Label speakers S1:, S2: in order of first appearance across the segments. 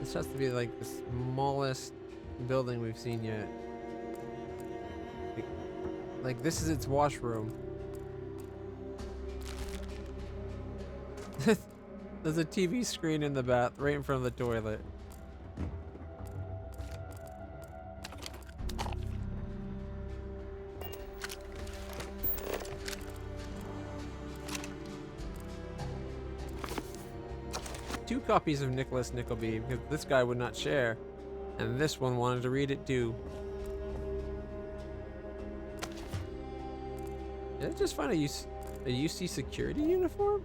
S1: This has to be like the smallest building we've seen yet. Like this is its washroom. There's a TV screen in the bath right in front of the toilet. Two copies of Nicholas Nickleby because this guy would not share, and this one wanted to read it too. Did I just find a UC security uniform?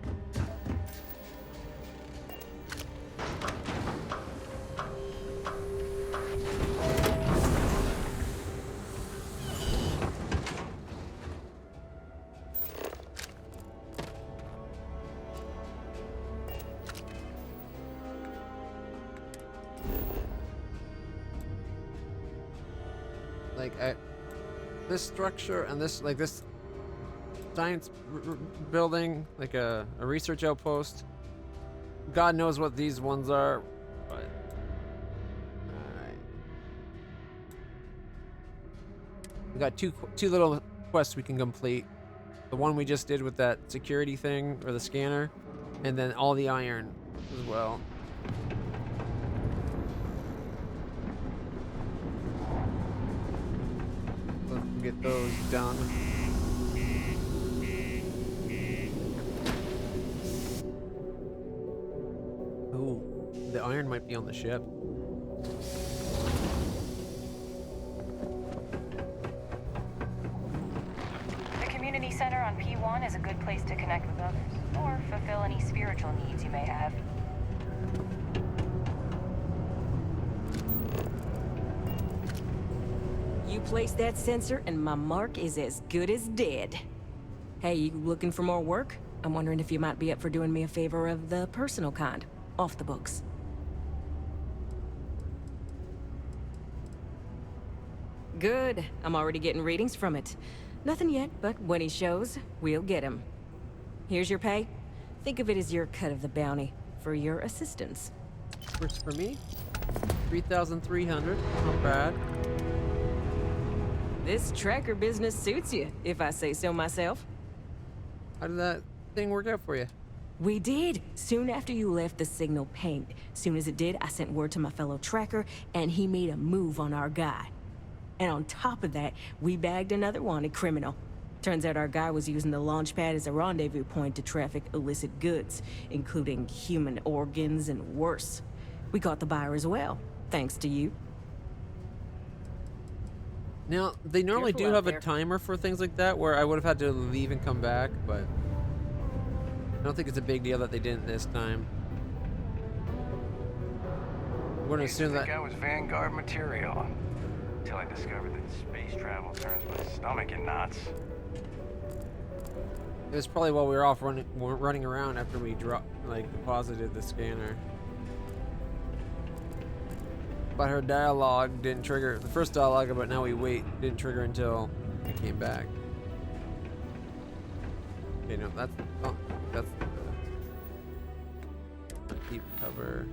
S1: This structure and this science building, like a research outpost. God knows what these ones are, but alright. We got two little quests we can complete. The one we just did with that security thing or the scanner, and then all the iron as well. Get those done. Ooh, the iron might be on the ship.
S2: The community center on P1 is a good place to connect with others, or fulfill any spiritual needs you may have.
S3: You place that sensor and my mark is as good as dead. Hey, you looking for more work? I'm wondering if you might be up for doing me a favor of the personal kind, off the books. Good. I'm already getting readings from it. Nothing yet, but when he shows, we'll get him. Here's your pay. Think of it as your cut of the bounty for your assistance.
S1: Works for me. 3,300. Not bad.
S3: This tracker business suits you, if I say so myself.
S1: How did that thing work out for you?
S3: We did, soon after you left the signal pinged. Soon as it did, I sent word to my fellow tracker, and he made a move on our guy. And on top of that, we bagged another wanted criminal. Turns out our guy was using the launch pad as a rendezvous point to traffic illicit goods, including human organs and worse. We caught the buyer as well, thanks to you.
S1: Now, they normally
S3: Careful
S1: do have
S3: out
S1: a
S3: there.
S1: timer for things like that where I would have had to leave and come back, but I don't think it's a big deal that they didn't this time. I'm going to assume that...
S4: I was Vanguard material until I discovered that space travel turns my stomach in knots.
S1: It was probably while we were off running around after we deposited the scanner. But her dialogue didn't trigger. The first dialogue about now we wait didn't trigger until we came back. Okay, no, that's the deep cover.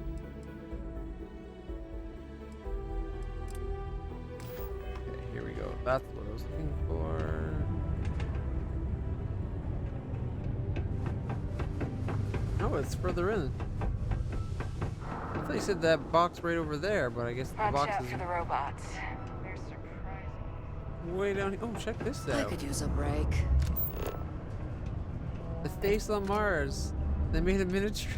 S1: Okay, here we go. That's what I was looking for. No, it's further in. I thought you said that box right over there, but I guess the
S2: Watch
S1: box
S2: out
S1: is
S2: for the robots. They're surprising.
S1: way down here. Oh, check this
S3: I
S1: out.
S3: could use a break.
S1: The face on Mars. They made a miniature.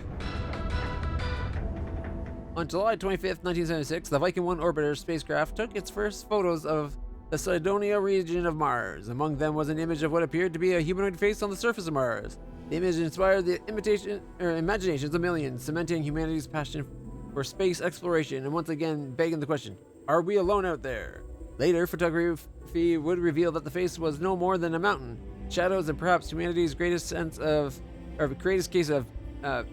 S1: On July 25th, 1976, the Viking 1 orbiter spacecraft took its first photos of the Cydonia region of Mars. Among them was an image of what appeared to be a humanoid face on the surface of Mars. The image inspired the imaginations of millions, cementing humanity's passion for space exploration and once again begging the question, are we alone out there? Later, photography would reveal that the face was no more than a mountain, shadows, and perhaps humanity's greatest case of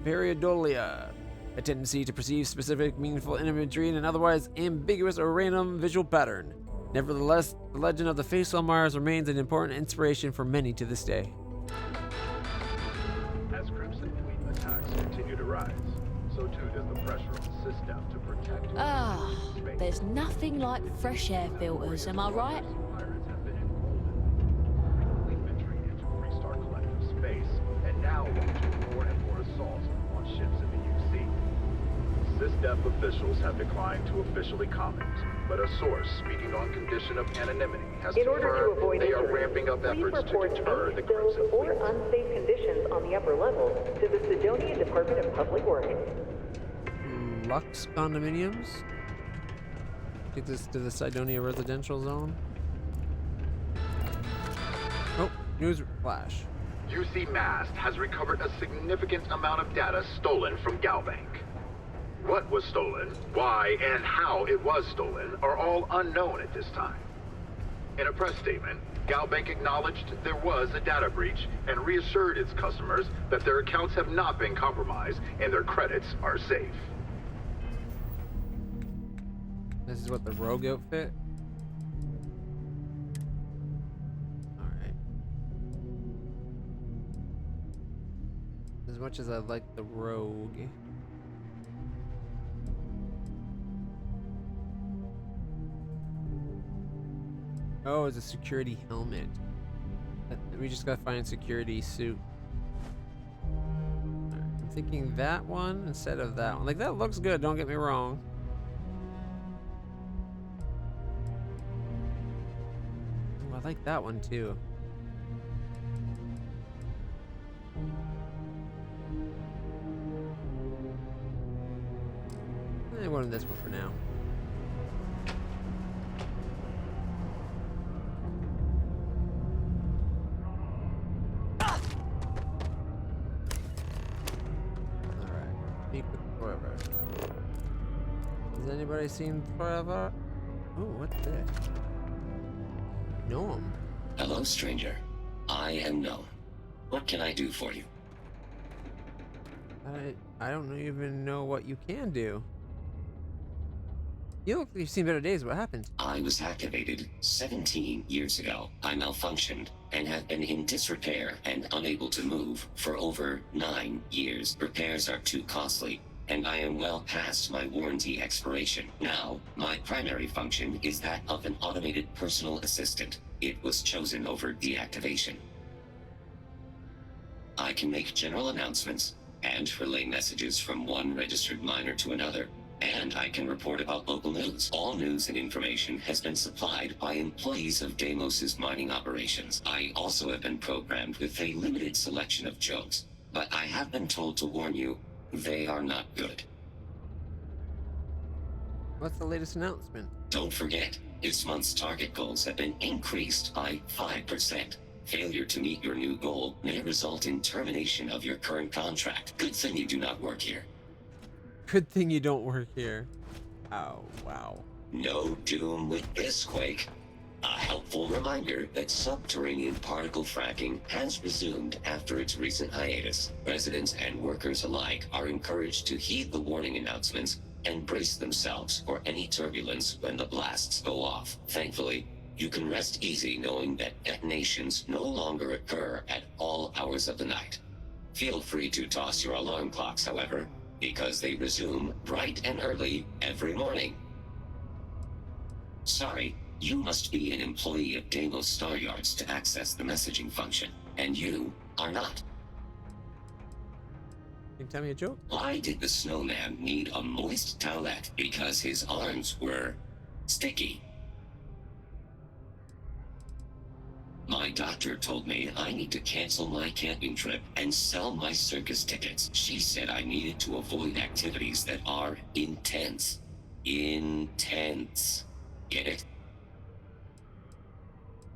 S1: pareidolia, a tendency to perceive specific meaningful imagery in an otherwise ambiguous or random visual pattern. Nevertheless, the legend of the face on Mars remains an important inspiration for many to this day.
S5: As Crimson Fleet attacks continue to rise, So too does the pressure on the system to protect.
S6: There's nothing like fresh air filters, am I right?
S5: Pirates have been emboldened, frequently venturing into Freestar Collective space, and now launching more and more assaults on ships in the UC. SysDef officials have declined to officially comment, but a source speaking on condition of anonymity has confirmed they are ramping up efforts to deter the Crimson
S7: or
S5: Fleet.
S7: unsafe conditions on the upper levels to the Sidonia Department of Public Works.
S1: Lux condominiums? Take this to the Sidonia residential zone. Oh, news flash.
S5: UC Mast has recovered a significant amount of data stolen from Galbank. What was stolen, why, and how it was stolen are all unknown at this time. In a press statement, Galbank acknowledged there was a data breach and reassured its customers that their accounts have not been compromised and their credits are safe.
S1: This is what the rogue outfit? Alright. As much as I like the rogue. Oh, it's a security helmet. We just gotta find security suit. Alright, I'm thinking that one instead of that one. Like, that looks good, don't get me wrong. Oh, I like that one too. I'm going with this one for now. Forever. Has anybody seen Forever? Oh, what's this? Gnome.
S8: Hello, stranger. I am Gnome. What can I do for you?
S1: I don't even know what you can do. You look like you've seen better days. What happened?
S8: I was activated 17 years ago. I malfunctioned and have been in disrepair and unable to move for over 9 years. Repairs are too costly, and I am well past my warranty expiration. Now, my primary function is that of an automated personal assistant. It was chosen over deactivation. I can make general announcements and relay messages from one registered miner to another, and I can report about local news. All news and information has been supplied by employees of Deimos's mining operations. I also have been programmed with a limited selection of jokes, but I have been told to warn you, they are not good.
S1: What's the latest announcement?
S8: Don't forget, this month's target goals have been increased by 5%. Failure to meet your new goal may result in termination of your current contract. Good thing you do not work here.
S1: Good thing you don't work here. Oh, wow.
S8: No doom with this quake. A helpful reminder that subterranean particle fracking has resumed after its recent hiatus. Residents and workers alike are encouraged to heed the warning announcements and brace themselves for any turbulence when the blasts go off. Thankfully, you can rest easy knowing that detonations no longer occur at all hours of the night. Feel free to toss your alarm clocks, however, because they resume bright and early every morning. Sorry, you must be an employee of Deimos Star Yards to access the messaging function, and you are not.
S1: Can you tell me a joke?
S8: Why did the snowman need a moist towelette? Because his arms were sticky. My doctor told me I need to cancel my camping trip and sell my circus tickets. She said I needed to avoid activities that are intense. Intense. Get it?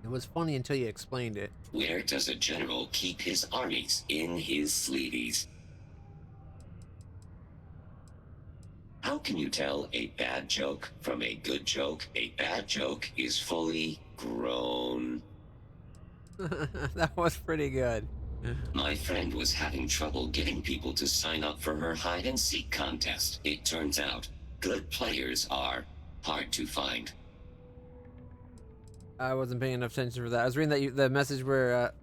S1: It was funny until you explained it.
S8: Where does a general keep his armies? In his sleeveys. How can you tell a bad joke from a good joke? A bad joke is fully grown.
S1: That was pretty good.
S8: My friend was having trouble getting people to sign up for her hide-and-seek contest. It turns out, good players are hard to find.
S1: I wasn't paying enough attention for that. I was reading that the message where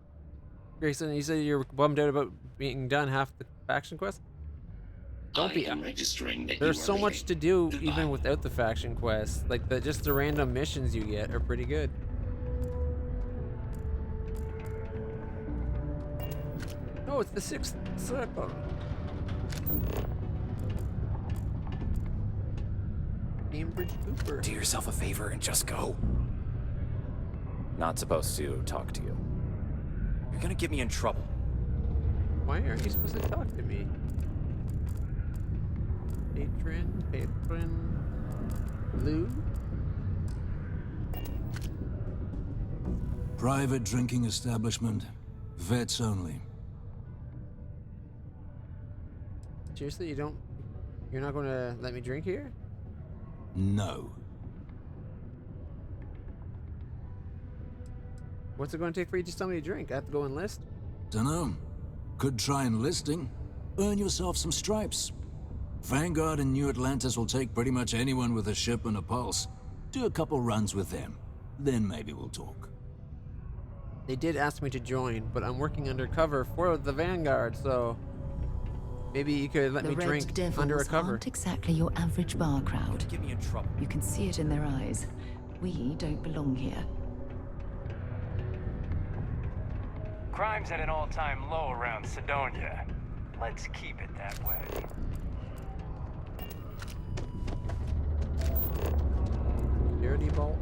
S1: Grayson, you said you were bummed out about being done half the faction quest. Don't
S8: I
S1: be.
S8: am registering that
S1: There's
S8: you are
S1: so much
S8: leaving.
S1: to do
S8: Goodbye.
S1: even without the faction quests. Like just the random missions you get are pretty good. Oh, it's the 6th circle. Cambridge Cooper.
S9: Do yourself a favor and just go. Not supposed to talk to you. You're gonna get me in trouble.
S1: Why aren't you supposed to talk to me? Patron, Lou?
S10: Private drinking establishment. Vets only.
S1: Seriously, you're not gonna let me drink here?
S10: No.
S1: What's it gonna take for you to just tell me to drink? I have to go enlist?
S10: Dunno. Could try enlisting. Earn yourself some stripes. Vanguard and New Atlantis will take pretty much anyone with a ship and a pulse. Do a couple runs with them. Then maybe we'll talk.
S1: They did ask me to join, but I'm working undercover for the Vanguard, so maybe you could let me drink under a cover.
S11: Aren't exactly your average bar crowd.
S9: Get me in trouble.
S11: You can see it in their eyes. We don't belong here.
S4: Crime's at an all-time low around Sidonia. Let's keep it that way.
S1: Security vault.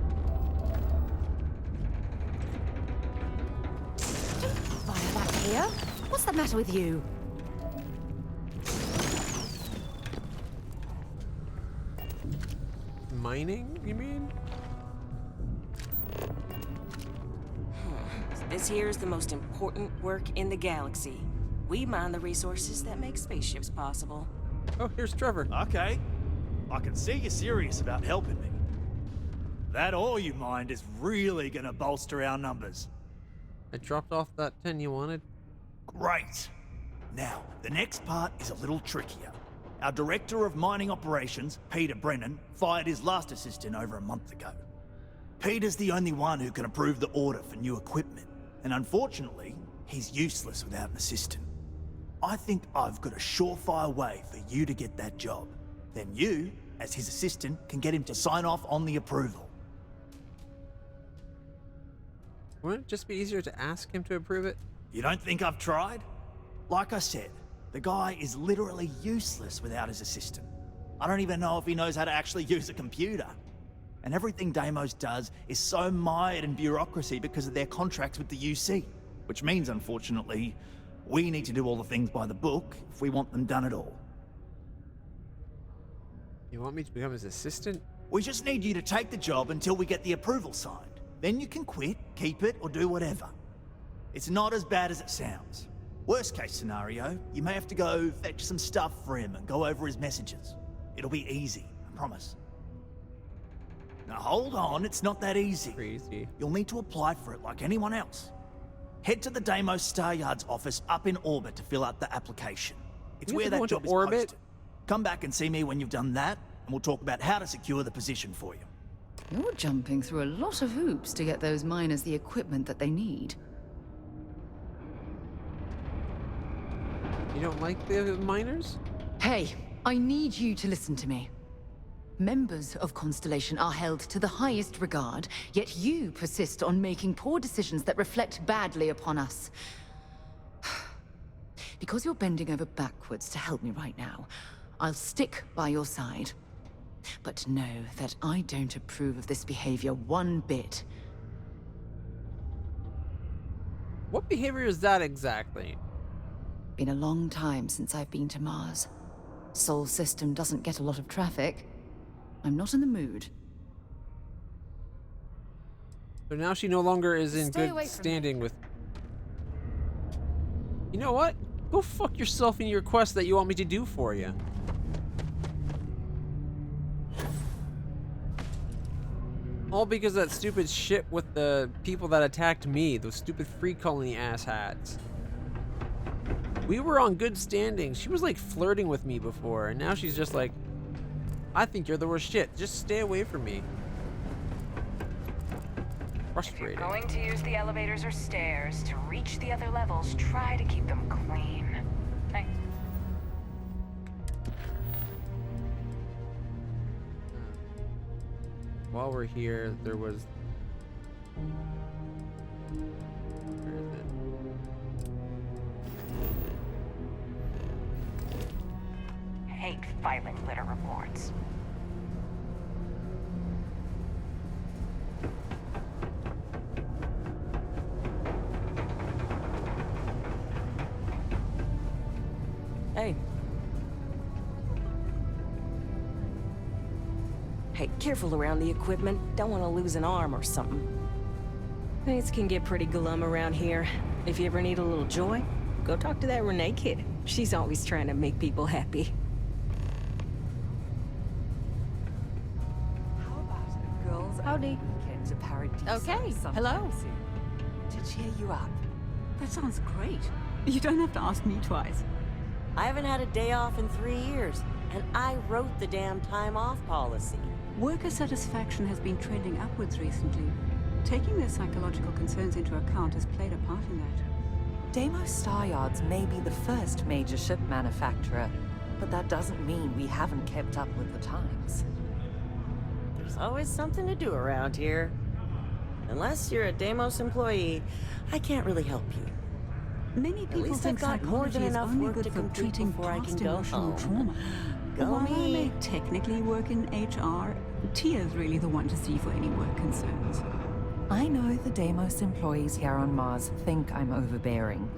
S11: Fire back here? What's the matter with you?
S1: Mining, you mean?
S3: This here is the most important work in the galaxy. We mine the resources that make spaceships possible.
S1: Oh, here's Trevor.
S12: Okay. I can see you're serious about helping me. That ore you mined is really gonna bolster our numbers.
S1: I dropped off that 10 you wanted.
S12: Great. Now, the next part is a little trickier. Our Director of Mining Operations, Peter Brennan, fired his last assistant over a month ago. Peter's the only one who can approve the order for new equipment, and unfortunately, he's useless without an assistant. I think I've got a surefire way for you to get that job. Then you, as his assistant, can get him to sign off on the approval.
S1: Wouldn't it just be easier to ask him to approve it?
S12: You don't think I've tried? Like I said, the guy is literally useless without his assistant. I don't even know if he knows how to actually use a computer. And everything Deimos does is so mired in bureaucracy because of their contracts with the UC. Which means, unfortunately, we need to do all the things by the book if we want them done at all.
S1: You want me to become his assistant?
S12: We just need you to take the job until we get the approval signed. Then you can quit, keep it, or do whatever. It's not as bad as it sounds. Worst case scenario, you may have to go fetch some stuff for him and go over his messages. It'll be easy, I promise. Now hold on, it's not that easy.
S1: Crazy.
S12: You'll need to apply for it like anyone else. Head to the Deimos Star Yard's office up in orbit to fill out the application. It's where that job is posted. Come back and see me when you've done that, and we'll talk about how to secure the position for you.
S11: You're jumping through a lot of hoops to get those miners the equipment that they need.
S1: You don't like the miners?
S11: Hey, I need you to listen to me. Members of Constellation are held to the highest regard, yet you persist on making poor decisions that reflect badly upon us. Because you're bending over backwards to help me right now, I'll stick by your side. But know that I don't approve of this behavior one bit.
S1: What behavior is that exactly?
S11: Been a long time since I've been to Mars. Sol system doesn't get a lot of traffic. I'm not in the mood.
S1: So now she no longer is in
S11: Stay away
S1: good
S11: from
S1: standing with... You know what? Go fuck yourself in your quest that you want me to do for you. All because of that stupid shit with the people that attacked me, those stupid free colony asshats. We were on good standing. She was like flirting with me before, and now she's just like, I think you're the worst shit. Just stay away from me.
S2: If you're
S1: Frustrating.
S2: going to use the elevators or stairs to reach the other levels, try to keep them clean. Thanks.
S1: while we're here, there was... Where is it?
S2: Hate filing litter reports.
S3: Hey. Hey, careful around the equipment. Don't want to lose an arm or something. Things can get pretty glum around here. If you ever need a little joy, go talk to that Renee kid. She's always trying to make people happy.
S13: How about a girls'
S3: Howdy.
S13: weekend to Paradise?
S14: Okay,
S13: sometime
S14: hello.
S13: soon? To cheer you up.
S14: That sounds great. You don't have to ask me twice.
S15: I haven't had a day off in 3 years, and I wrote the damn time off policy.
S14: Worker satisfaction has been trending upwards recently. Taking their psychological concerns into account has played a part in that.
S13: Deimos StarUI may be the first major ship manufacturer, but that doesn't mean we haven't kept up with the times.
S15: There's always something to do around here. Unless you're a Deimos employee, I can't really help you.
S14: Many people
S15: At least I've
S14: think
S15: got more than
S14: psychology is
S15: enough
S14: only
S15: work
S14: good
S15: to
S14: for
S15: complete
S14: treating
S15: before I
S14: past
S15: can go
S14: emotional
S15: home.
S14: trauma.
S15: Go
S14: While I
S15: me.
S14: may technically work in HR, Tia's really the one to see for any work concerns.
S13: I know the Deimos employees here on Mars think I'm overbearing,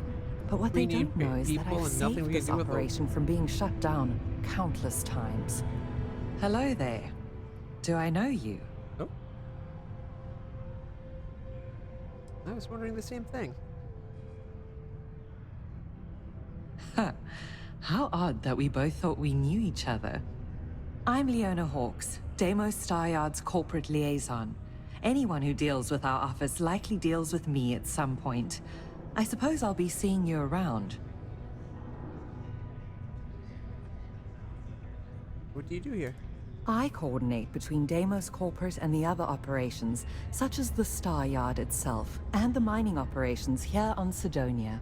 S13: but what
S1: We
S13: they
S1: need
S13: don't know is that
S1: people
S13: I've
S1: and nothing
S13: saved
S1: we
S13: this
S1: can do with them.
S13: operation from being shut down countless times. Hello there. Do I know you?
S1: Oh. I was wondering the same thing.
S13: How odd that we both thought we knew each other. I'm Leona Hawks, Deimos StarUI's corporate liaison. Anyone who deals with our office likely deals with me at some point. I suppose I'll be seeing you around.
S1: What do you do here?
S13: I coordinate between Deimos Corporate and the other operations, such as the Star Yard itself, and the mining operations here on Sidonia.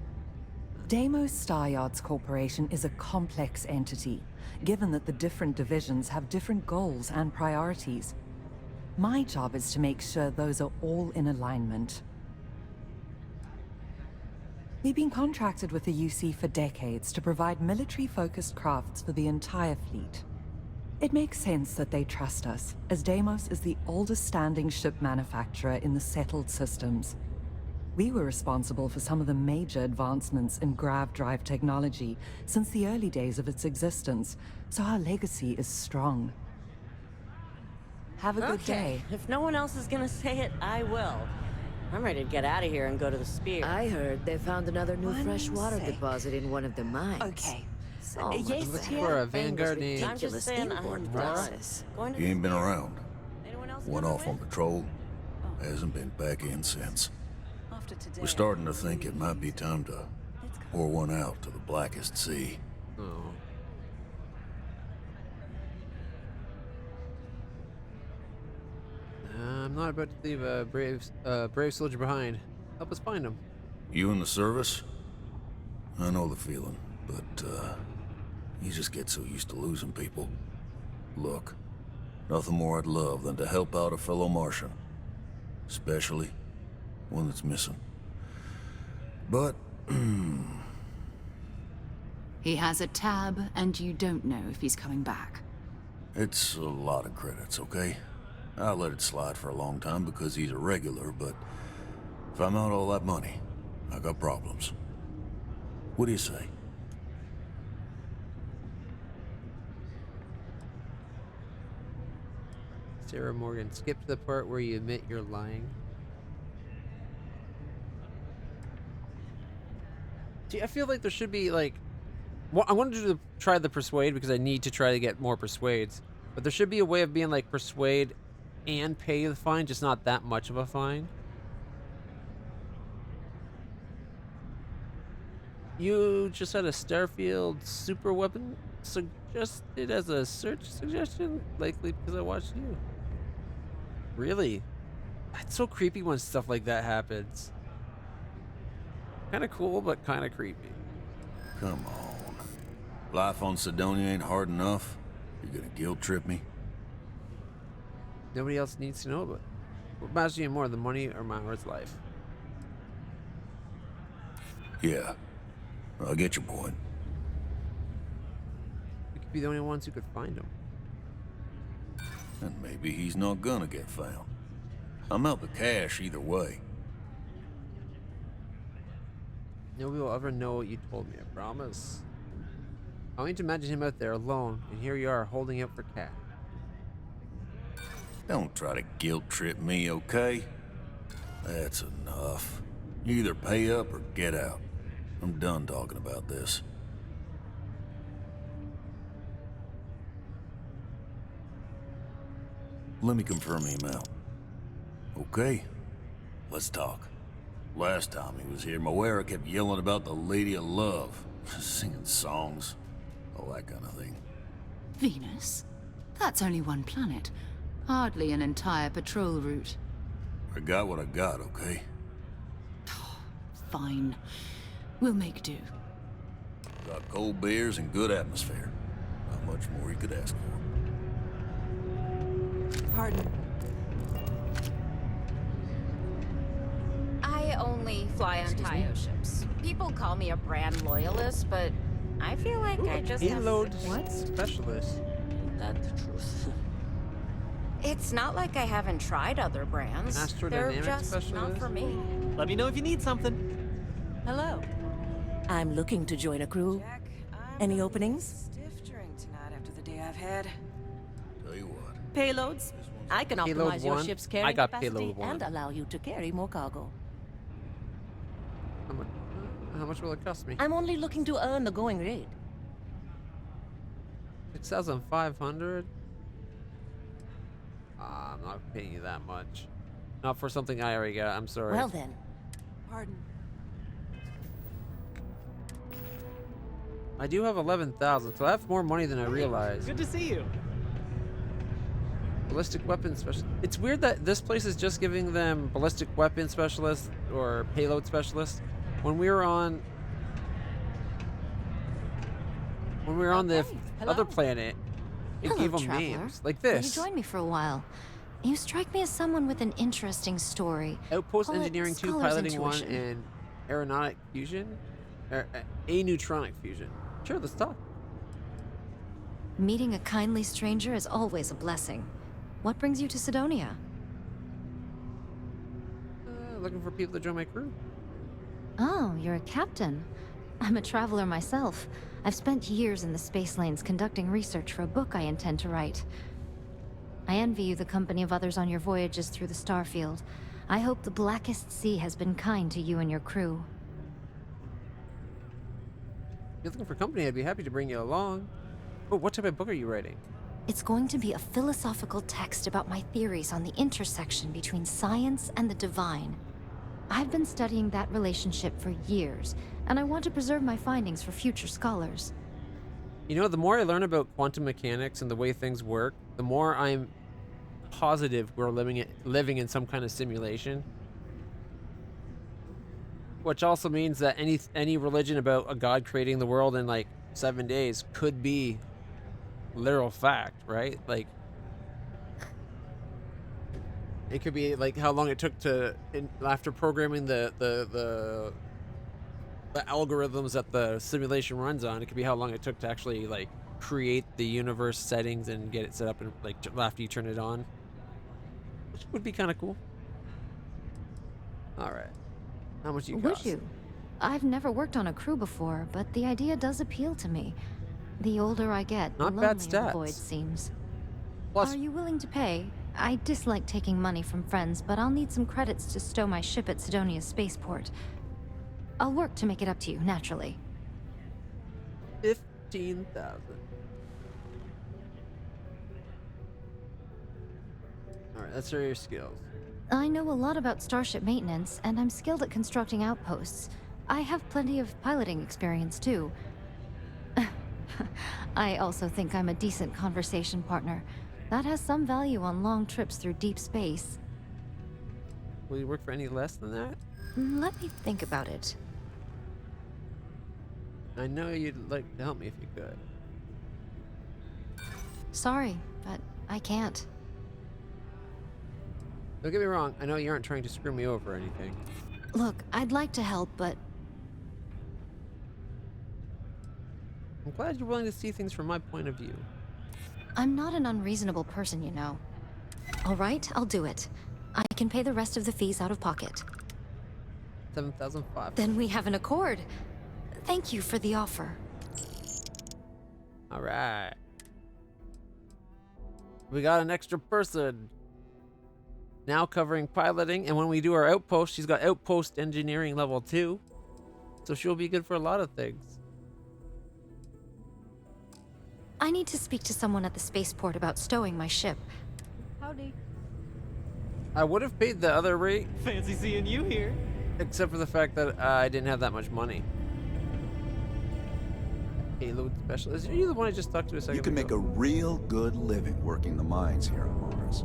S13: Deimos StarUI's corporation is a complex entity, given that the different divisions have different goals and priorities. My job is to make sure those are all in alignment. We've been contracted with the UC for decades to provide military-focused crafts for the entire fleet. It makes sense that they trust us, as Deimos is the oldest standing ship manufacturer in the settled systems. We were responsible for some of the major advancements in grav drive technology since the early days of its existence, so our legacy is strong. Have a good day.
S15: If no one else is gonna say it, I will. I'm ready to get out of here and go to the Spear.
S16: I heard they found another new
S15: One
S16: fresh water
S15: sec.
S16: deposit in one of the mines.
S15: Okay.
S16: So
S15: Yes,
S16: much
S15: yeah.
S1: For a
S16: famous
S1: Vanguard name.
S15: I'm just
S16: ridiculous
S15: saying
S16: import
S15: I'm
S16: process.
S15: going to
S17: He
S15: the
S17: ain't been
S15: Spear.
S17: around.
S15: Anyone else
S17: Went
S15: coming
S17: off on
S15: with?
S17: patrol. Hasn't been back in since.
S14: After today,
S17: We're starting to think it might be time to pour one out to the blackest sea.
S1: Oh. I'm not about to leave a brave soldier behind. Help us find him.
S17: You in the service? I know the feeling, but you just get so used to losing people. Look, nothing more I'd love than to help out a fellow Martian. Especially one that's missing. But,
S11: He has a tab, and you don't know if he's coming back.
S17: it's a lot of credits, okay? I let it slide for a long time because he's a regular, but if I'm out all that money, I got problems. What do you say?
S1: Sarah Morgan, skip to the part where you admit you're lying. See, I feel like there should be like, well, I wanted to try the persuade because I need to try to get more persuades, but there should be a way of being like persuade and pay the fine, just not that much of a fine. You just had a Starfield super weapon suggested as a search suggestion, likely because I watched you. Really? It's so creepy when stuff like that happens. Kind of cool, but kind of creepy.
S17: Come on. Life on Sidonia ain't hard enough. You're gonna guilt trip me?
S1: Nobody else needs to know about it. What matters to you more, the money or Myra's life?
S17: Yeah, I get your point.
S1: We could be the only ones who could find him.
S17: And maybe he's not gonna get found. I'm out the cash either way.
S1: Nobody will ever know what you told me, I promise. I want you to imagine him out there alone, and here you are holding out for cash.
S17: Don't try to guilt trip me, okay? That's enough. You either pay up or get out. I'm done talking about this. Let me confirm the amount. Okay? Let's talk. Last time he was here, Moira kept yelling about the Lady of Love, singing songs, all that kind of thing.
S11: Venus? That's only one planet. Hardly an entire patrol route.
S17: I got what I got, okay?
S11: Fine. We'll make do.
S17: Got cold beers and good atmosphere. Not much more you could ask for.
S3: Pardon.
S18: I only fly on Tayo ships. People call me a brand loyalist, but I feel like I just
S1: payload
S18: have...
S1: specialist.
S18: Ain't that the truth? It's not like I haven't tried other brands. They're just not for me.
S19: Let me know if you need something.
S20: Hello. I'm looking to join a crew. Any openings?
S21: Stiff drink tonight after the day I've had.
S17: Tell you what.
S20: Payloads? I can
S1: Payload
S20: optimize your
S1: one?
S20: ship's
S1: I
S20: carrying
S1: got
S20: capacity
S1: payload one.
S20: and allow you to carry more cargo.
S1: How much will it cost me?
S20: I'm only looking to earn the going rate.
S1: 6,500. I'm not paying you that much. Not for something I already got. I'm sorry.
S20: Well then.
S21: Pardon.
S1: I do have 11,000, so I have more money than I realized.
S19: Good to see you.
S1: Ballistic weapon specialist. It's weird that this place is just giving them ballistic weapon specialist or payload specialist. When we were on the other planet, it
S22: Hello,
S1: gave them
S22: traveler.
S1: names like
S22: Will you
S1: this.
S22: join me for a while? You strike me as someone with an interesting
S1: Outpost
S22: Call it
S1: Engineering 2,
S22: scholar's
S1: Piloting 1,
S22: intuition.
S1: and Aeronautic Fusion? Aneutronic Fusion. Sure, let's talk.
S22: Meeting a kindly stranger is always a blessing. What brings you to Sidonia?
S1: Looking for people to join my crew.
S22: Oh, you're a captain. I'm a traveler myself. I've spent years in the space lanes conducting research for a book I intend to write. I envy you the company of others on your voyages through the Starfield. I hope the blackest sea has been kind to you and your crew.
S1: If you're looking for company, I'd be happy to bring you along. Oh, what type of book are you writing?
S22: It's going to be a philosophical text about my theories on the intersection between science and the divine. I've been studying that relationship for years, and I want to preserve my findings for future scholars.
S1: You know, the more I learn about quantum mechanics and the way things work, the more I'm positive we're living in some kind of simulation. Which also means that any religion about a god creating the world in like 7 days could be literal fact, right? Like, it could be like how long it took to after programming the algorithms that the simulation runs on. It could be how long it took to actually like create the universe settings and get it set up, and like after you turn it on, which would be kind of cool. All right, how much do you cost?
S22: Would you? I've never worked on a crew before, but the idea does appeal to me. The older I get, the
S1: Not bad
S22: lonelier the
S1: stats.
S22: void seems.
S1: Plus,
S22: Are you willing to pay? I dislike taking money from friends, but I'll need some credits to stow my ship at Sidonia's spaceport. I'll work to make it up to you, naturally.
S1: 15,000. All right, that's your skills.
S22: I know a lot about starship maintenance, and I'm skilled at constructing outposts. I have plenty of piloting experience, too. I also think I'm a decent conversation partner. That has some value on long trips through deep space.
S1: Will you work for any less than that?
S22: Let me think about it.
S1: I know you'd like to help me if you could.
S22: Sorry, but I can't.
S1: Don't get me wrong, I know you aren't trying to screw me over or anything.
S22: Look, I'd like to help, but
S1: I'm glad you're willing to see things from my point of view.
S22: I'm not an unreasonable person, you know. All right, I'll do it. I can pay the rest of the fees out of pocket.
S1: 7,500.
S22: Then we have an accord. Thank you for the offer.
S1: All right. We got an extra person. Now covering piloting, and when we do our outpost, she's got outpost engineering level 2. So she'll be good for a lot of things.
S22: I need to speak to someone at the spaceport about stowing my ship.
S14: Howdy.
S1: I would have paid the other rate.
S6: Fancy seeing you here.
S1: Except for the fact that I didn't have that much money. Payload specialist. Are you the one I just talked to a second ago?
S19: You can make a real good living working the mines here on Mars.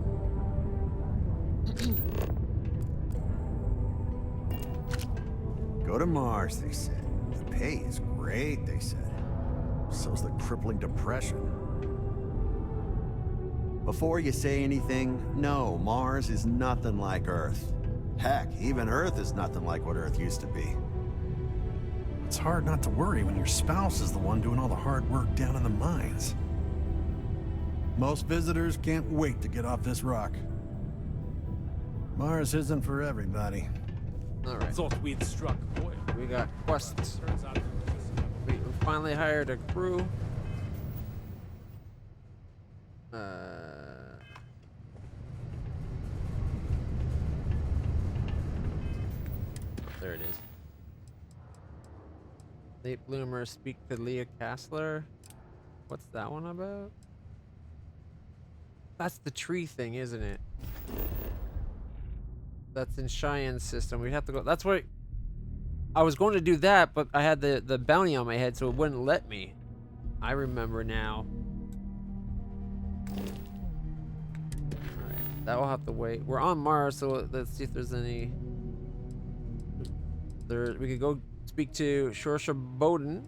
S23: Go to Mars, they said. The pay is great, they said. So's the crippling depression. Before you say anything, no, Mars is nothing like Earth. Heck, even Earth is nothing like what Earth used to be.
S24: It's hard not to worry when your spouse is the one doing all the hard work down in the mines. Most visitors can't wait to get off this rock. Mars isn't for everybody.
S1: All right.
S6: Thought we'd struck oil.
S1: We got quests. We finally hired a crew. There it is. Late bloomer, speak to Leah Kassler. What's that one about? That's the tree thing, isn't it? That's in Cheyenne's system. We'd have to go. That's what I was going to do that, but I had the bounty on my head, so it wouldn't let me. I remember now. Alright, that will have to wait. We're on Mars, so let's see if there's any. We could go speak to Shorsha Bowden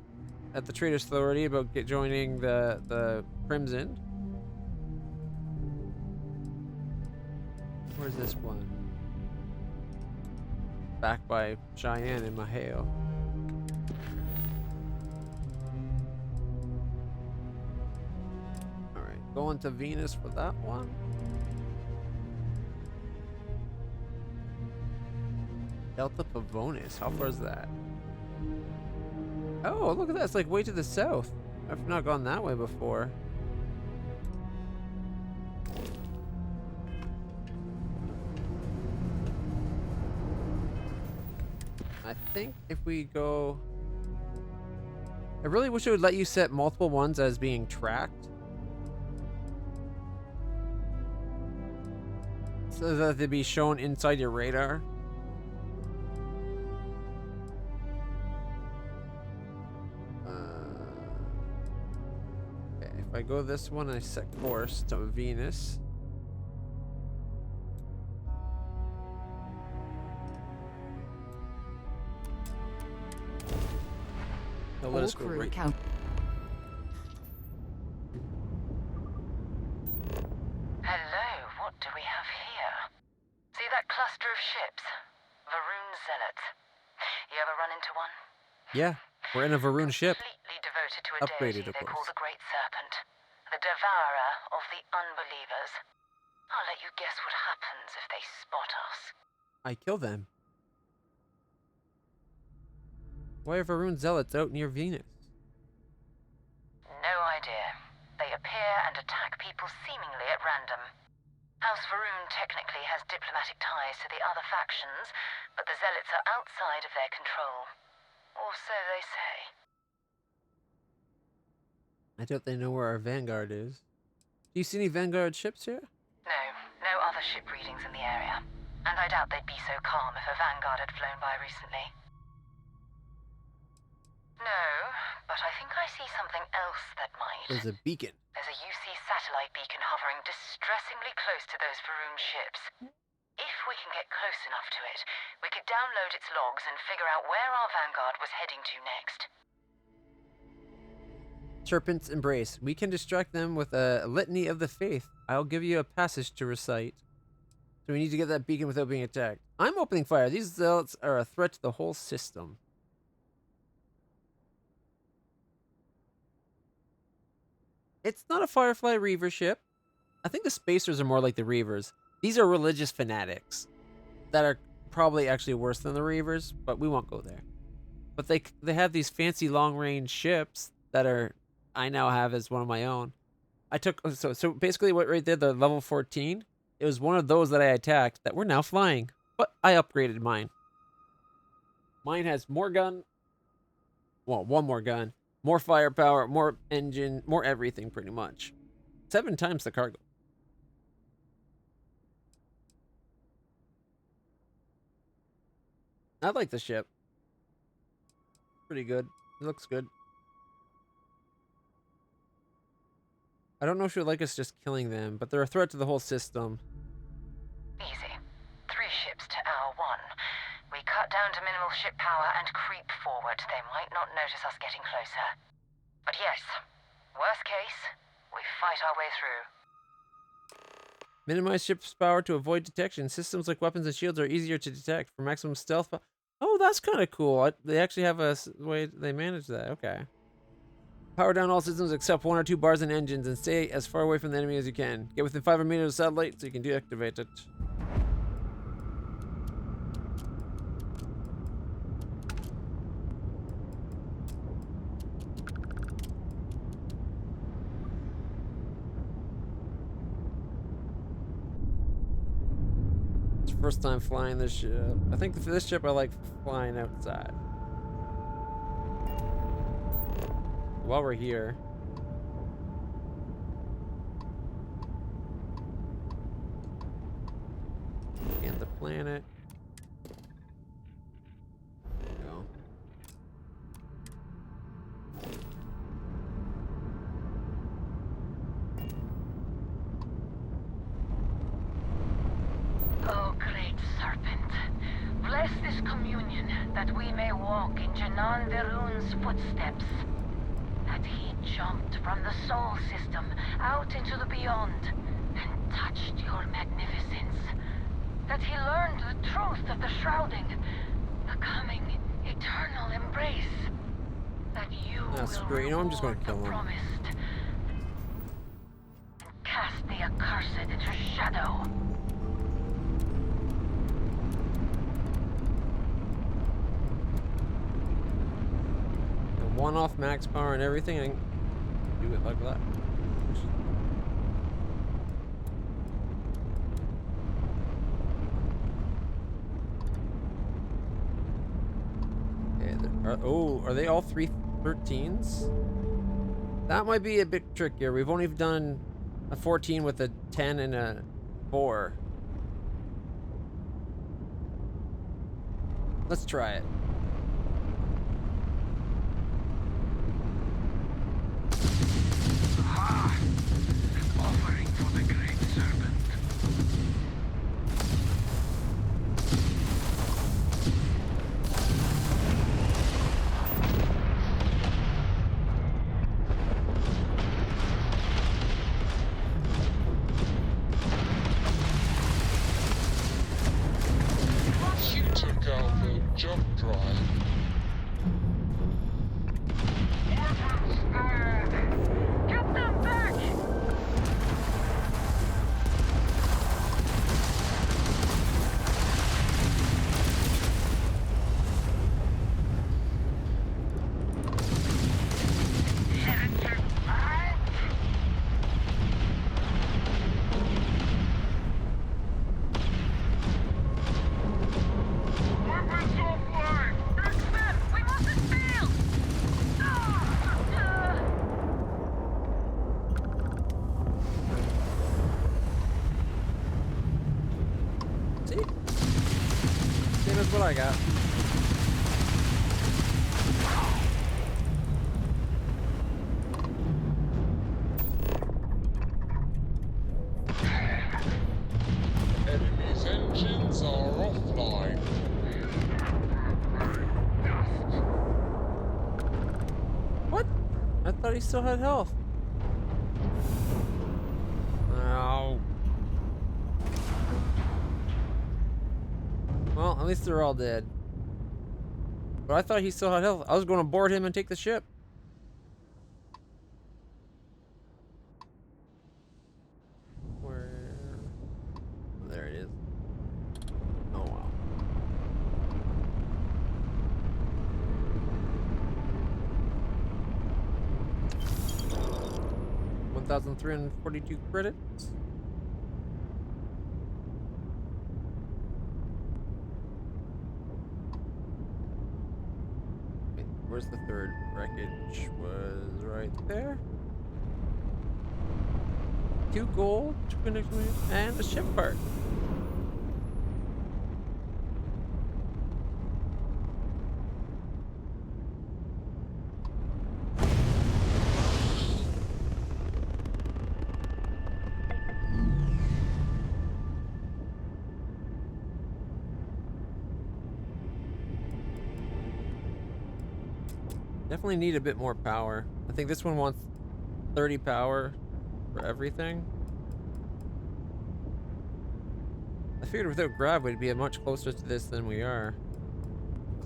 S1: at the Traders Authority about joining the Crimson. Where's this one? Back by Cheyenne and Maheo. Alright, going to Venus for that one. Delta Pavonis, how far is that? Oh, look at that, it's like way to the south. I've not gone that way before. I think if we go... I really wish it would let you set multiple ones as being tracked. So that they'd be shown inside your radar. Okay, if I go this one, I set course to Venus. They'll let us go right.
S11: Count.
S25: Hello, what do we have here? See that cluster of ships? Varun Zealots. You ever run into one?
S1: Yeah, we're in a Varun ship.
S25: Completely devoted to a
S1: Upgraded,
S25: deity
S1: of
S25: they call
S1: course.
S25: the Great Serpent. The devourer of the unbelievers. I'll let you guess what happens if they spot us.
S1: I kill them. Why are Varun Zealots out near Venus?
S25: No idea. They appear and attack people seemingly at random. House Varun technically has diplomatic ties to the other factions, but the Zealots are outside of their control. Or so they say.
S1: I doubt they know where our Vanguard is. Do you see any Vanguard ships here?
S25: No, no other ship readings in the area. And I doubt they'd be so calm if a Vanguard had flown by recently. No, but I think I see something else that might.
S1: There's a beacon.
S25: There's a UC satellite beacon hovering distressingly close to those Varun ships. If we can get close enough to it, we could download its logs and figure out where our Vanguard was heading to next.
S1: Serpent's Embrace. We can distract them with a litany of the faith. I'll give you a passage to recite. So we need to get that beacon without being attacked. I'm opening fire. These zealots are a threat to the whole system. It's not a Firefly Reaver ship. I think the Spacers are more like the Reavers. These are religious fanatics that are probably actually worse than the Reavers, but we won't go there. But they have these fancy long-range ships that I now have as one of my own. I took so basically what right there, the level 14, it was one of those that I attacked that we're now flying. But I upgraded mine. Mine has more gun. Well, one more gun, more firepower, more engine, more everything pretty much. 7 times the cargo. I like the ship. Pretty good. It looks good. I don't know if she would like us just killing them, but they're a threat to the whole system.
S25: Easy. 3 ships to hour 1. We cut down to minimal ship power and creep forward. They might not notice us getting closer. But yes, worst case, we fight our way through.
S1: Minimize ship's power to avoid detection. Systems like weapons and shields are easier to detect for maximum stealth. Oh, that's kind of cool. They actually have a way they manage that. Okay. Power down all systems except 1 or 2 bars and engines and stay as far away from the enemy as you can. Get within 500 meters of satellite so you can deactivate it. It's the first time flying this ship. I think for this ship I like flying outside. While we're here, and the planet. There we go.
S25: Oh, great serpent, bless this communion that we may walk in Janan Verun's footsteps. That he jumped from the Soul System out into the beyond and touched your magnificence. That he learned the truth of the shrouding, the coming eternal embrace. That you
S1: That's
S25: will
S1: great. You know, I'm just going to kill him.
S25: promised and cast the accursed into shadow.
S1: One off max power and everything, and do it like that. Okay, are they all 313s? That might be a bit trickier. We've only done a 14 with a 10 and a 4. Let's try it.
S25: Offering for the great serpent.
S5: You took out the jump drive.
S25: Get them back!
S1: What I got.
S5: Enemy's engines are offline.
S1: What? I thought he still had health. Oh. Well, at least they're all dead. But I thought he still had health. I was going to board him and take the ship. Where? There it is. Oh, wow. $1,342 credits. Wait, where's the third wreckage? Was right there. 2 gold, 2 connection, and a ship part. Definitely need a bit more power. I think this one wants 30 power for everything. I figured without grav we'd be much closer to this than we are.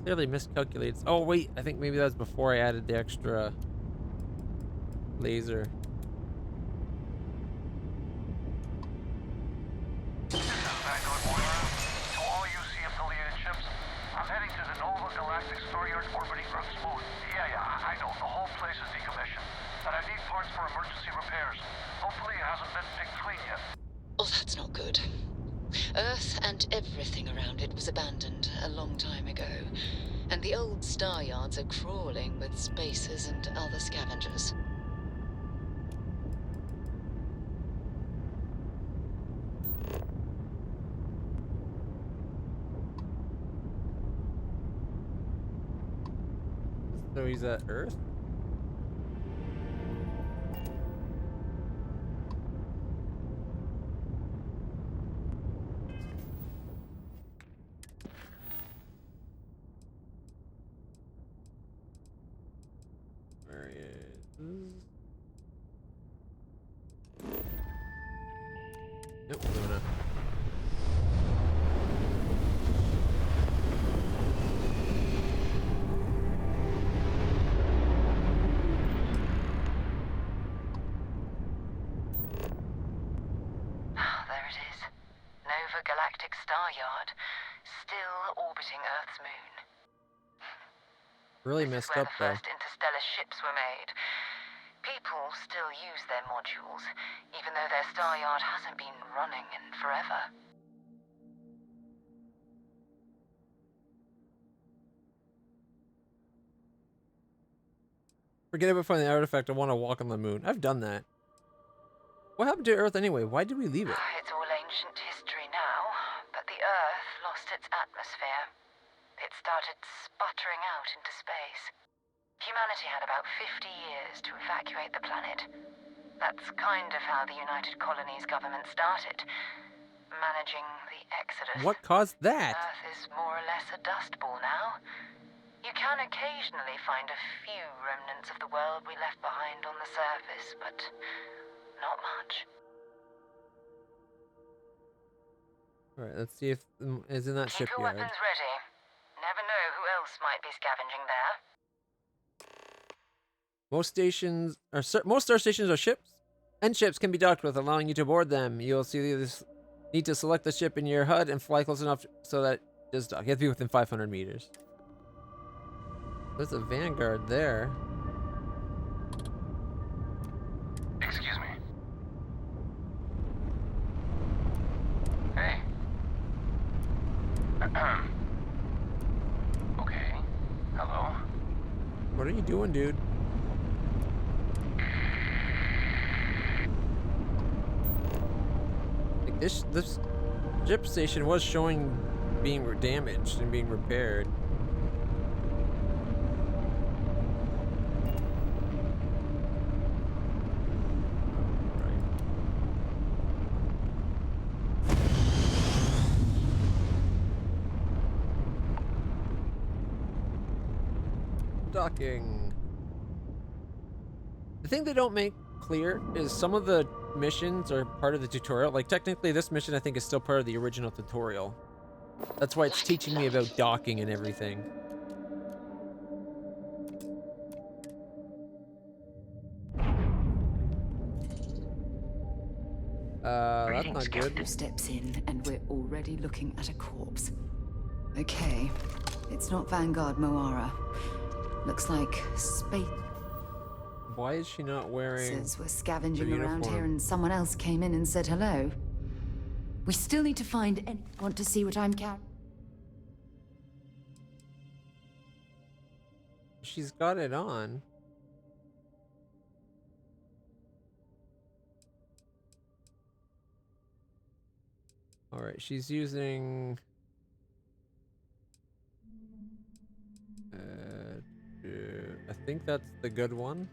S1: Clearly miscalculates. Oh wait, I think maybe that's before I added the extra laser.
S11: Oh, that's not good. Earth and everything around it was abandoned a long time ago, and the old star yards are crawling with spacers and other scavengers.
S1: So he's at Earth? Where he is? Nope, no, no.
S25: There it is. Nova Galactic Star Yard, still orbiting Earth's moon.
S1: Really messed up though.
S25: The first interstellar ships were made. People still use their modules, even though their star yard hasn't been running in forever.
S1: Forget about finding the artifact. I want to walk on the moon. I've done that. What happened to Earth anyway? Why did we leave it?
S25: It's all ancient history now, but the Earth lost its atmosphere. It started sputtering out into space. Humanity had about 50 years to evacuate the planet. That's kind of how the United Colonies government started, managing the exodus.
S1: What caused that?
S25: Earth is more or less a dust ball now. You can occasionally find a few remnants of the world we left behind on the surface, but not much.
S1: Alright, let's see if it's in that
S25: Keep your
S1: shipyard.
S25: weapons ready. Never know who else might be scavenging there.
S1: Most stations are most star stations are ships, and ships can be docked with, allowing you to board them. You'll see this need to select the ship in your HUD and fly close enough so that it does dock. You have to be within 500 meters. There's a Vanguard there.
S4: Excuse me. Hey. Okay. Hello?
S1: What are you doing, dude? Like this ship station was showing being damaged and being repaired. Docking. The thing they don't make clear is some of the missions are part of the tutorial. Like technically this mission I think is still part of the original tutorial. That's why it's teaching me about docking and everything. That's not good.
S11: Steps in, and we're already looking at a corpse. Okay, it's not Vanguard Moara. Looks like space.
S1: Why is she not wearing?
S11: Says we're scavenging
S1: the
S11: around
S1: uniform?
S11: here, and someone else came in and said hello. We still need to find any. Want to see what I'm carrying?
S1: She's got it on. All right, she's using. I think that's the good one.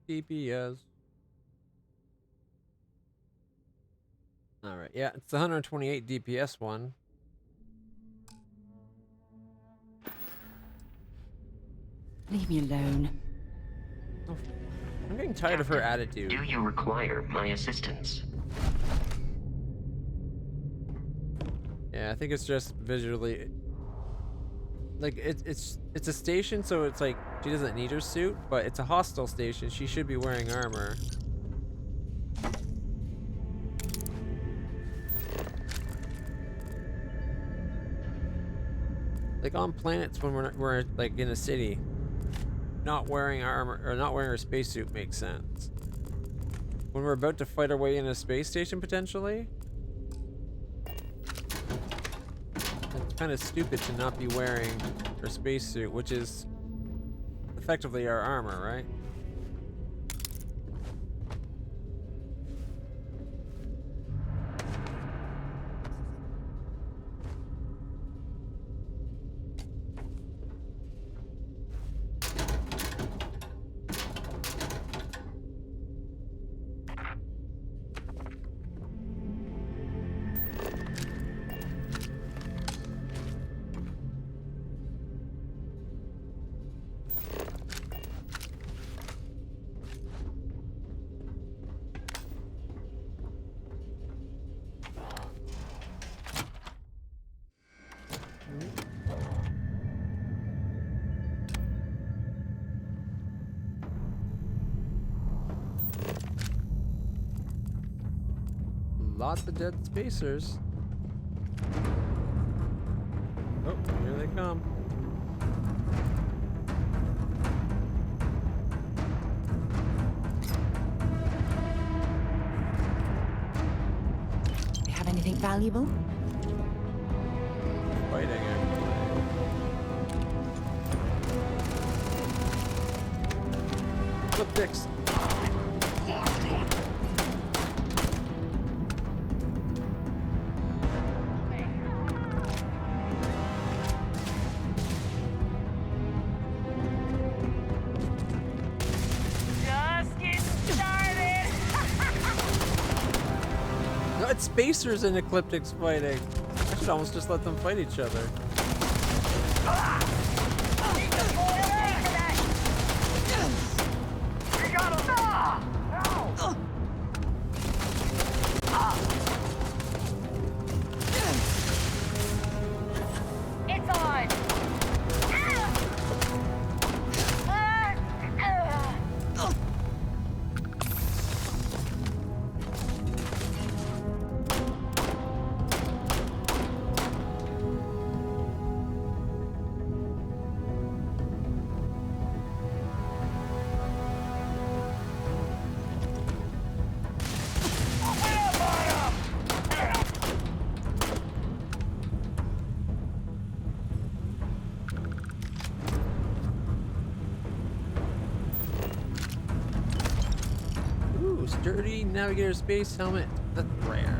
S1: DPS. All right, yeah, it's the 128 DPS one.
S11: Leave me alone.
S1: Oh, I'm getting tired of her attitude.
S7: Do you require my assistance?
S1: Yeah, I think it's just visually. Like it's a station, so it's like she doesn't need her suit, but it's a hostile station. She should be wearing armor. Like on planets when we're like in a city, not wearing armor or not wearing her spacesuit makes sense. When we're about to fight our way in a space station potentially, it's kind of stupid to not be wearing her spacesuit, which is effectively our armor, right? Lots of dead spacers. Oh, here they come.
S11: You have anything valuable?
S1: Fighting actually. Flip dicks. Spacers and Ecliptics fighting. I should almost just let them fight each other.
S2: It's on!
S1: Sturdy Navigator Space Helmet. That's rare.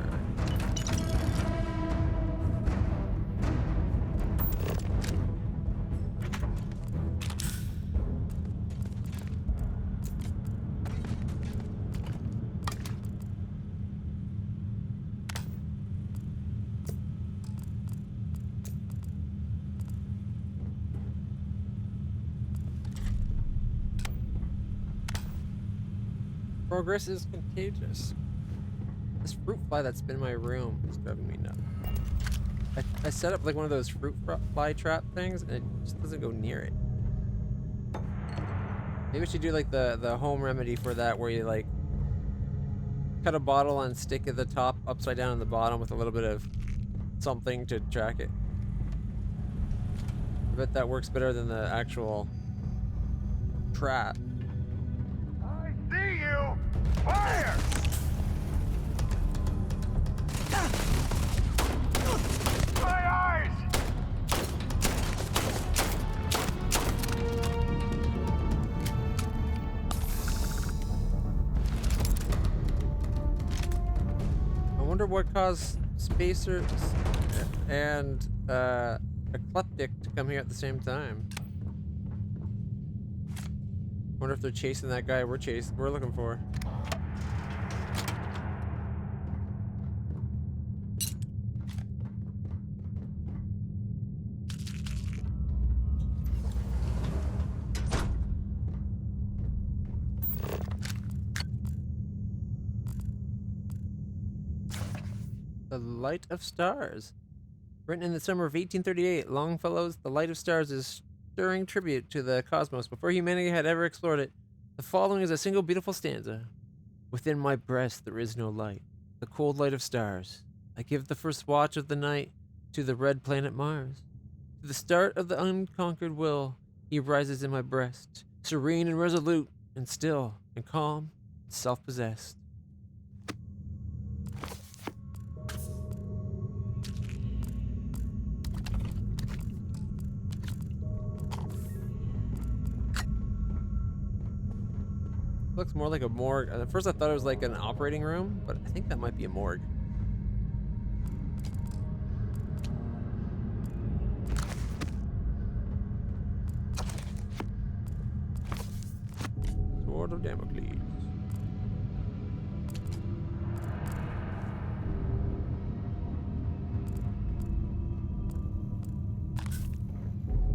S1: Progress is contagious. This fruit fly that's been in my room is driving me nuts. I set up like one of those fruit fly trap things and it just doesn't go near it. Maybe we should do like the home remedy for that where you like cut a bottle and stick at the top upside down in the bottom with a little bit of something to track it. I bet that works better than the actual trap.
S8: I see you! Fire! My eyes!
S1: I wonder what caused Spacers and Eclectic to come here at the same time. Wonder if they're chasing that guy we're looking for. The Light of Stars. Written in the summer of 1838, Longfellow's The Light of Stars is stirring tribute to the cosmos before humanity had ever explored it. The following is a single beautiful stanza. Within my breast there is no light, the cold light of stars. I give the first watch of the night to the red planet Mars. To the start of the unconquered will, he rises in my breast, serene and resolute, and still, and calm, and self-possessed. Looks more like a morgue. At first I thought it was like an operating room, but I think that might be a morgue. Sword of Damocles.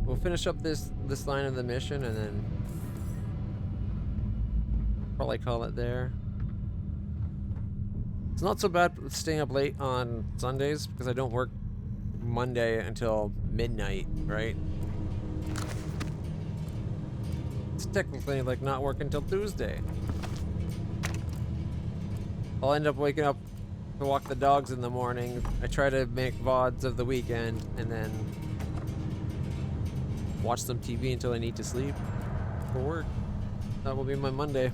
S1: We'll finish up this line of the mission and then probably call it there. It's not so bad staying up late on Sundays because I don't work Monday until midnight, right? It's technically like not working until Tuesday. I'll end up waking up to walk the dogs in the morning. I try to make VODs of the weekend and then watch some TV until I need to sleep for work. That will be my Monday.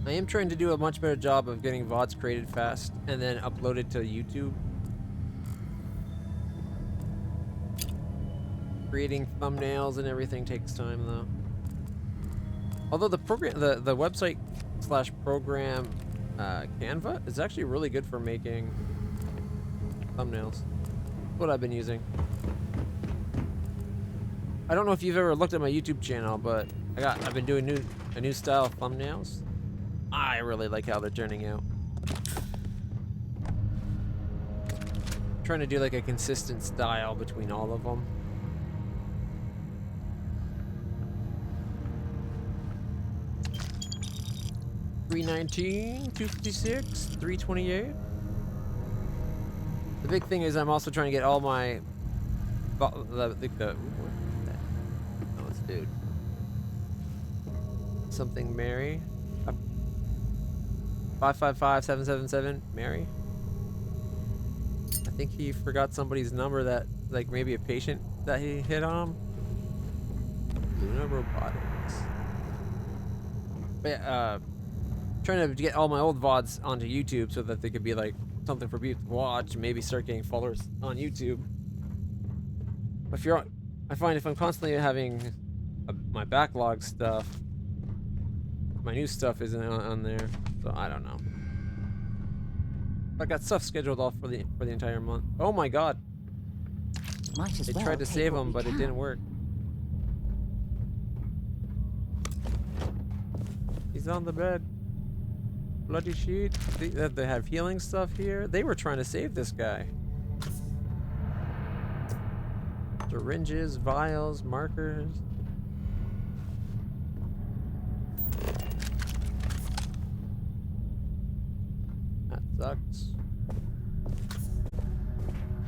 S1: I am trying to do a much better job of getting VODs created fast and then uploaded to YouTube. Creating thumbnails and everything takes time though. Although the program, the website / program Canva is actually really good for making thumbnails. What I've been using. I don't know if you've ever looked at my YouTube channel, but I've been doing a new style of thumbnails. I really like how they're turning out. I'm trying to do like a consistent style between all of them. $319, $256, $328. The big thing is I'm also trying to get all my dude. Something Mary. 555777 Mary. I think he forgot somebody's number that, like maybe a patient that he hit on him. Luna Robotics. But yeah, trying to get all my old VODs onto YouTube so that they could be like something for people to watch and maybe start getting followers on YouTube. I find if I'm constantly having my backlog stuff, my new stuff isn't on there, so I don't know. I got stuff scheduled off for the entire month. Oh my god! They tried to save him, but it didn't work. He's on the bed. Bloody sheet. They have healing stuff here. They were trying to save this guy. Syringes, vials, markers. That sucks.